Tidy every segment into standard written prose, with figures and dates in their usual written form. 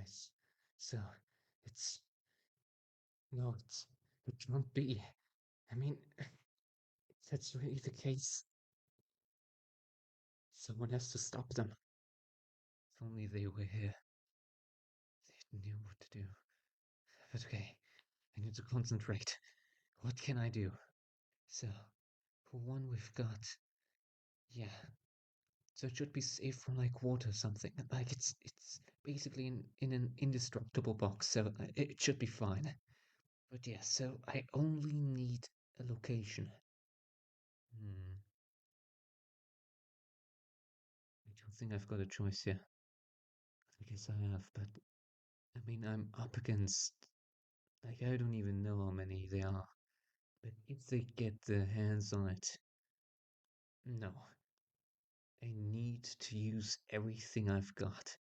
Nice. So, it's no, it can't be. I mean, if that's really the case, someone has to stop them. If only they were here, they knew what to do. But okay, I need to concentrate. What can I do? So, for one, we've got, yeah. So it should be safe from like water or something. Like it's basically in an indestructible box, so it should be fine. But yeah, so I only need a location. Hmm. I don't think I've got a choice here. I guess I have, but I mean, I'm up against, like, I don't even know how many there are. But if they get their hands on it, no. I need to use everything I've got,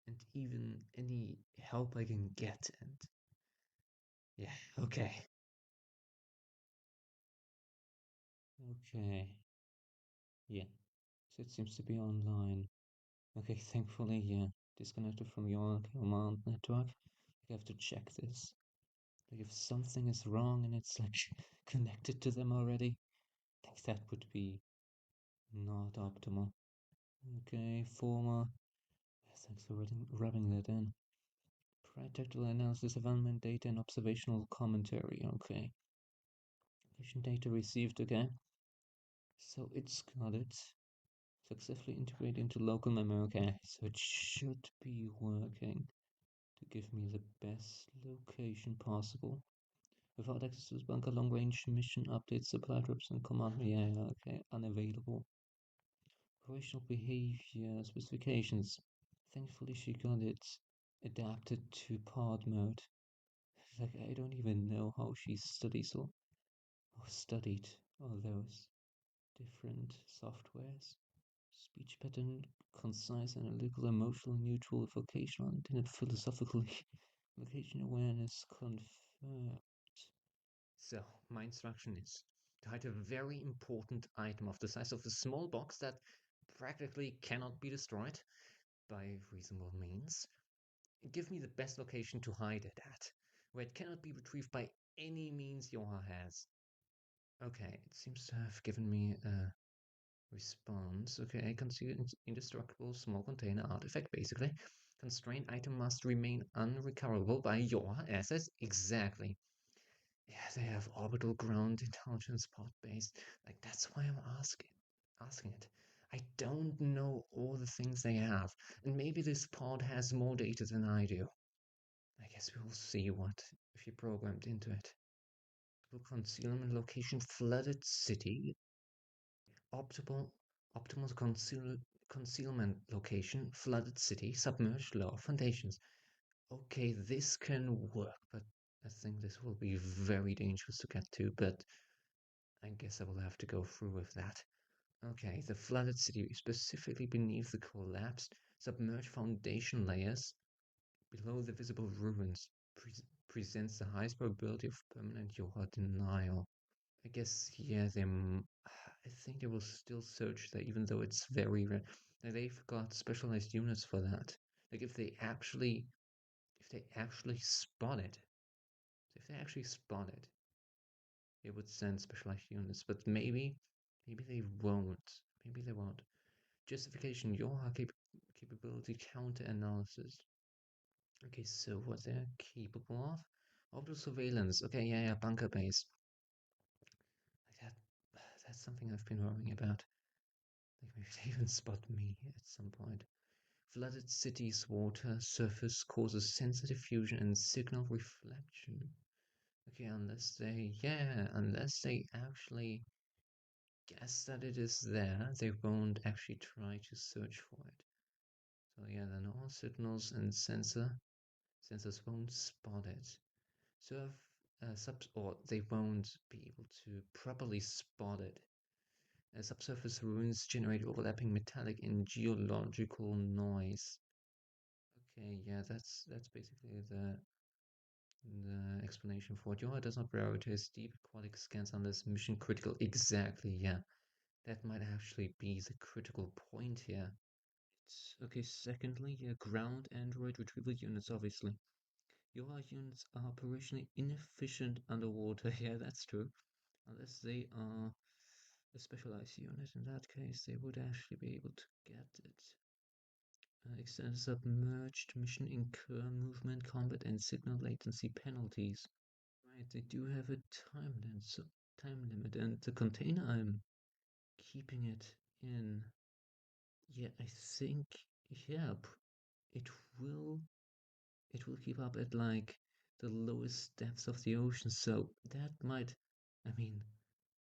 and even any help I can get. And yeah, okay. Okay. Yeah. So it seems to be online. Okay, thankfully, yeah. Disconnected from your command network. I have to check this. Like if something is wrong and it's like connected to them already, I think that would be not optimal. Okay, former. Thanks for rubbing that in. Practical analysis of unmanned data and observational commentary. Okay. Patient data received. Okay. So it's got it. Successfully integrated into local memory. Okay. So it should be working to give me the best location possible. Without access to this bunker, long range mission updates, supply drops, and command. Yeah, okay. Unavailable. Operational behavior specifications. Thankfully, she got it adapted to pod mode. Like, I don't even know how she studies or studied all those different softwares. Speech pattern, concise, analytical, emotional, neutral, vocational, intended philosophically, vocation awareness, confirmed. So, my instruction is to hide a very important item of the size of a small box that practically cannot be destroyed by reasonable means. Give me the best location to hide it at, where it cannot be retrieved by any means YoRHa has. Okay, it seems to have given me a response. Okay, conceal indestructible small container artifact, basically. Constrained item must remain unrecoverable by YoRHa assets. Exactly. Yeah, they have orbital ground intelligence pod based. Like that's why I'm asking it. I don't know all the things they have, and maybe this pod has more data than I do. I guess we will see what if you programmed into it. Concealment location flooded city. Optimal optimal concealment location flooded city submerged lower foundations. Okay, this can work, but I think this will be very dangerous to get to, but I guess I will have to go through with that. Okay, the flooded city, specifically beneath the collapsed, submerged foundation layers below the visible ruins, presents the highest probability of permanent YoRHa denial. I guess, yeah, I think they will still search there, even though it's very rare. Like, they've got specialized units for that. Like, if they actually spot it, if they actually spot it, they would send specialized units. But maybe they won't. Maybe they won't. Justification, YoRHa capability counter analysis. Okay, so what they're capable of? Orbital surveillance. Okay, yeah, bunker base. Like that. That's something I've been worrying about. Like maybe they even spot me at some point. Flooded cities' water surface causes sensitive fusion and signal reflection. Okay, unless they actually guess that it is there, they won't actually try to search for it. So yeah, then all signals and sensors won't spot it. So or they won't be able to properly spot it. Subsurface ruins generate overlapping metallic and geological noise. Okay, yeah, that's basically the explanation for it. YoRHa does not prioritize deep aquatic scans unless mission critical. Exactly, yeah. That might actually be the critical point here. Okay, secondly, yeah, ground Android retrieval units, obviously. YoRHa units are operationally inefficient underwater. Yeah, that's true. Unless they are a specialized unit. In that case, they would actually be able to get it. Extended submerged mission incur movement, combat, and signal latency penalties. Right, they do have a time limit, and the container I'm keeping it in. Yeah, I think, yeah, it will it will keep up at like the lowest depths of the ocean. So that might, I mean,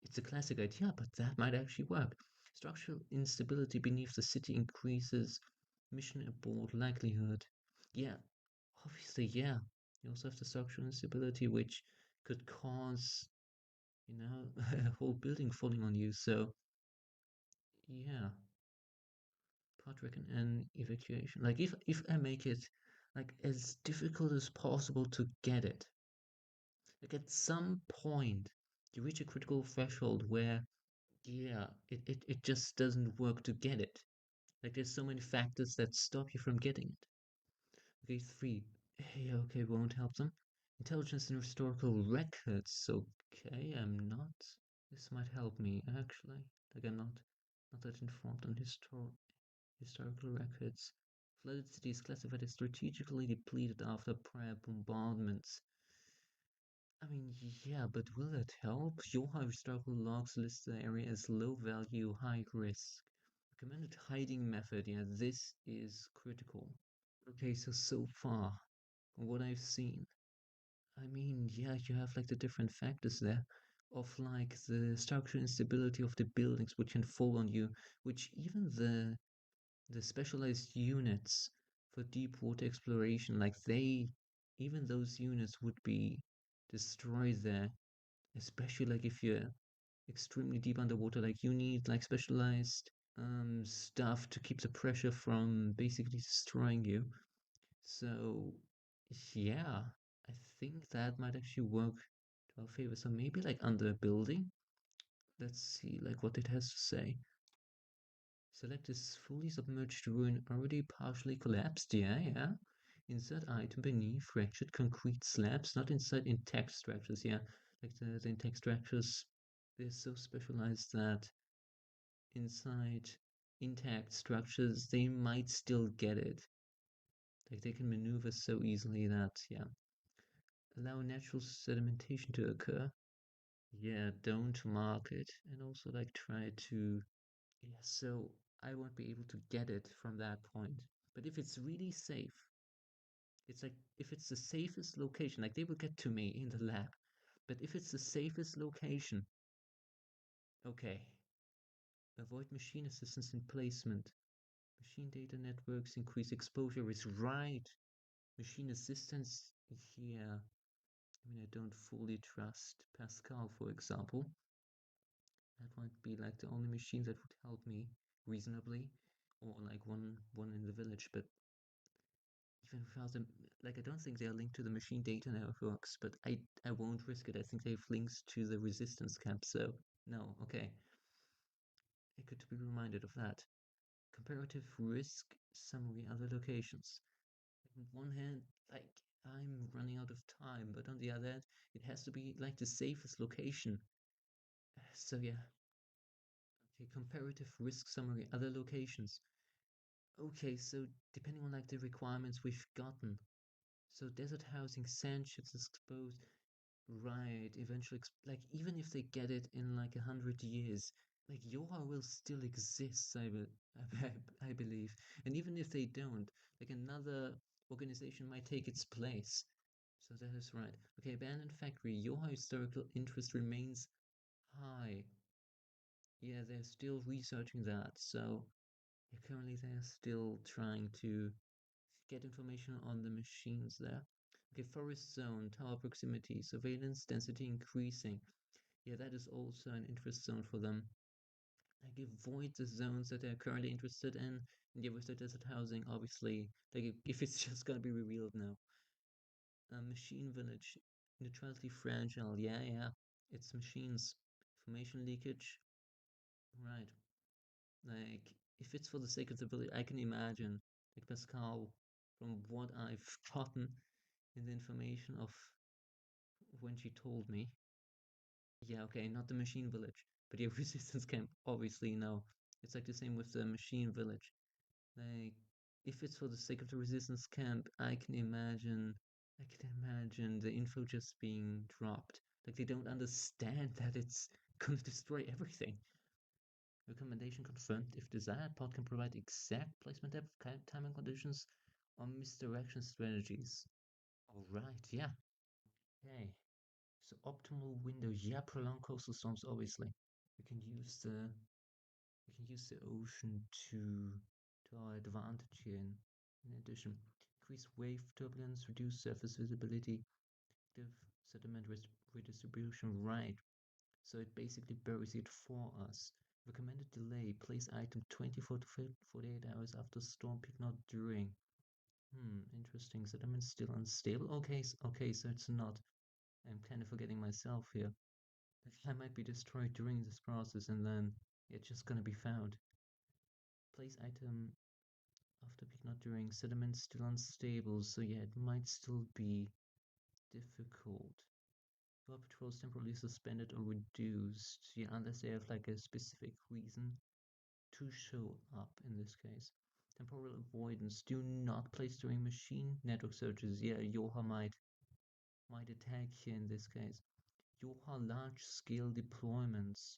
it's a classic idea, but that might actually work. Structural instability beneath the city increases mission abort likelihood. Yeah, obviously, yeah. You also have the structural instability, which could cause, a whole building falling on you. So, yeah, pod recon and evacuation. Like, if I make it like as difficult as possible to get it, like at some point you reach a critical threshold where, yeah, it just doesn't work to get it. Like there's so many factors that stop you from getting it. Okay, three. Hey, okay, won't help them. Intelligence and historical records. Okay, I'm not. This might help me actually. Like I'm not that informed on historical records. Flooded cities classified as strategically depleted after prior bombardments. I mean, yeah, but will that help? YoRHa historical logs list the area as low value, high risk. Recommended hiding method, yeah, this is critical. Okay, so far, what I've seen, I mean, yeah, you have like the different factors there of like the structural instability of the buildings which can fall on you, which even the specialized units for deep water exploration, like even those units would be destroyed there, especially like if you're extremely deep underwater, like you need like specialized stuff to keep the pressure from basically destroying you. So yeah, I think that might actually work to our favor. So maybe like under a building, let's see like what it has to say. Select this fully submerged ruin already partially collapsed. Yeah, yeah. Insert item beneath fractured concrete slabs, not inside intact structures. Yeah, like the intact structures, they're so specialized that inside intact structures, they might still get it. Like they can maneuver so easily that, yeah. Allow natural sedimentation to occur. Yeah, don't mark it. And also like try to, yeah, so I won't be able to get it from that point. But if it's really safe, it's like if it's the safest location, like they will get to me in the lab. But if it's the safest location, okay. Avoid machine assistance in placement. Machine data networks increase exposure is right. Machine assistance, yeah. I mean, I don't fully trust Pascal, for example. That might be like the only machine that would help me reasonably, or like one in the village. But even without them, like I don't think they're linked to the machine data networks. But I won't risk it. I think they have links to the resistance camp. So no, okay. I could be reminded of that. Comparative risk summary other locations. On one hand, like I'm running out of time, but on the other hand, it has to be like the safest location. So yeah, okay, comparative risk summary, other locations. Okay, so depending on like the requirements we've gotten. So desert housing, sand shifts exposed, right, eventually, like even if they get it in like 100 years, like YoRHa will still exist, I believe. And even if they don't, like another organization might take its place. So that is right. Okay, abandoned factory, YoRHa historical interest remains high. Yeah, they're still researching that. So yeah, currently they're still trying to get information on the machines there. Okay, forest zone, tower proximity, surveillance density increasing. Yeah, that is also an interest zone for them. Like avoid the zones that they're currently interested in. And yeah, with the desert housing, obviously, like if it's just gonna be revealed now. Machine village, neutrality fragile. Yeah, yeah, it's machines. Information leakage. Right. Like if it's for the sake of the village, I can imagine, like Pascal, from what I've gotten in the information of when she told me. Yeah, okay, not the machine village, but yeah, resistance camp, obviously, no. It's like the same with the machine village. Like, if it's for the sake of the resistance camp, I can imagine the info just being dropped. Like, they don't understand that it's gonna destroy everything. Recommendation confirmed. If desired, pod can provide exact placement depth, timing conditions, or misdirection strategies. All right, yeah. Okay. So optimal window, yeah, prolonged coastal storms, obviously. We can use the we can use the ocean to our advantage here. In addition, increase wave turbulence, reduce surface visibility, active sediment redistribution. Right. So it basically buries it for us. Recommended delay, place item 24 to 48 hours after storm peak, not during. Interesting. Sediment still unstable. Okay, so it's not. I'm kind of forgetting myself here. I might be destroyed during this process and then it's just gonna be found. Place item after peak, not during. Sediment still unstable, so yeah, it might still be difficult. Paw patrols temporarily suspended or reduced, yeah, unless they have like a specific reason to show up in this case. Temporal avoidance, do not place during machine network searches. Yeah, YoRHa might attack here in this case. YoRHa large scale deployments.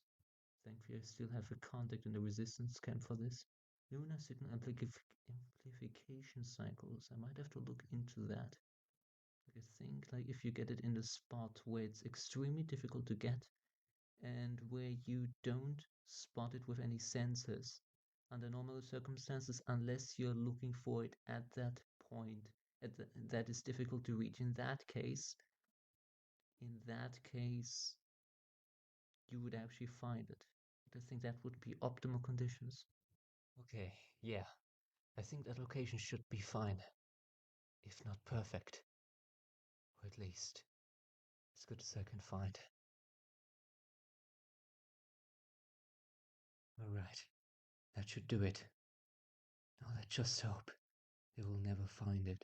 Thankfully, I still have a contact in the resistance camp for this. Lunar signal amplification cycles. I might have to look into that. I think like if you get it in the spot where it's extremely difficult to get and where you don't spot it with any sensors under normal circumstances unless you're looking for it at that point that is difficult to reach. In that case, you would actually find it. I think that would be optimal conditions. Okay, yeah. I think that location should be fine, if not perfect, or at least as good as I can find. Alright, that should do it. Now let's just hope they will never find it.